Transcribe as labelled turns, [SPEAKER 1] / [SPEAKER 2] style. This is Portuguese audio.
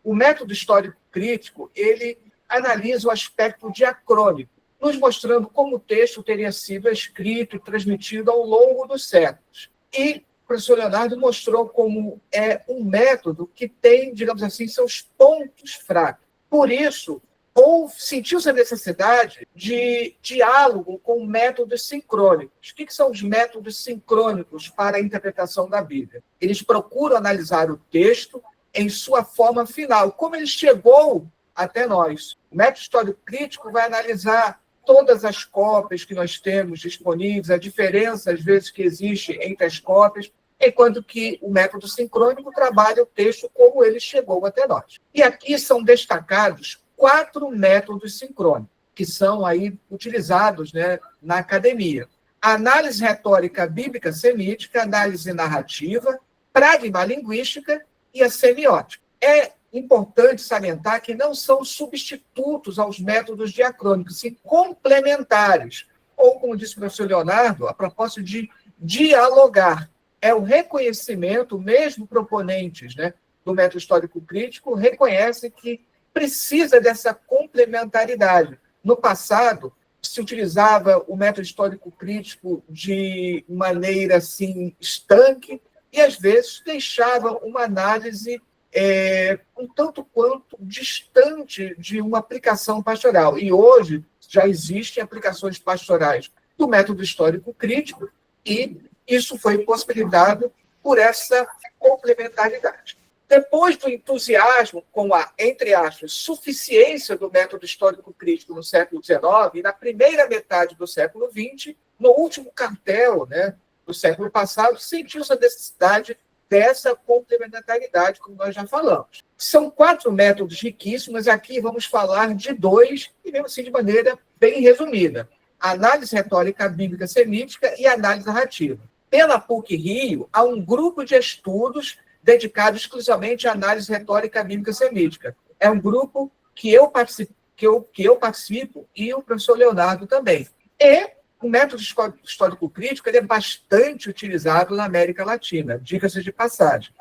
[SPEAKER 1] O método histórico crítico, ele analisa o aspecto diacrônico, nos mostrando como o texto teria sido escrito e transmitido ao longo dos séculos. E o professor Leonardo mostrou como é um método que tem, digamos assim, seus pontos fracos. Por isso, sentiu-se a necessidade de diálogo com métodos sincrônicos. O que são os métodos sincrônicos para a interpretação da Bíblia? Eles procuram analisar o texto em sua forma final, como ele chegou até nós. O método histórico crítico vai analisar todas as cópias que nós temos disponíveis, a diferença, às vezes, que existe entre as cópias, enquanto que o método sincrônico trabalha o texto como ele chegou até nós. E aqui são destacados 4 métodos sincrônicos, que são aí utilizados, né, na academia. A análise retórica bíblica semítica, análise narrativa, pragma linguística e a semiótica. É importante salientar que não são substitutos aos métodos diacrônicos, sim complementares. Ou, como disse o professor Leonardo, a propósito de dialogar. É o reconhecimento, mesmo proponentes, né, do método histórico crítico, reconhecem que precisa dessa complementaridade. No passado, se utilizava o método histórico crítico de maneira assim, estanque, e, às vezes, deixava uma análise um tanto quanto distante de uma aplicação pastoral. E hoje já existem aplicações pastorais do método histórico crítico e isso foi possibilitado por essa complementaridade. Depois do entusiasmo com a, entre aspas, suficiência do método histórico crítico no século XIX e na primeira metade do século XX, no último quartel, né, do século passado, sentiu-se a necessidade dessa complementaridade, como nós já falamos. São 4 métodos riquíssimos, aqui vamos falar de 2, e mesmo assim de maneira bem resumida. A análise retórica bíblica semítica e a análise narrativa. Pela PUC-Rio, há um grupo de estudos dedicado exclusivamente à análise retórica bíblica semítica. É um grupo que eu participo e o professor Leonardo também. E o método histórico crítico ele é bastante utilizado na América Latina, diga-se de passagem.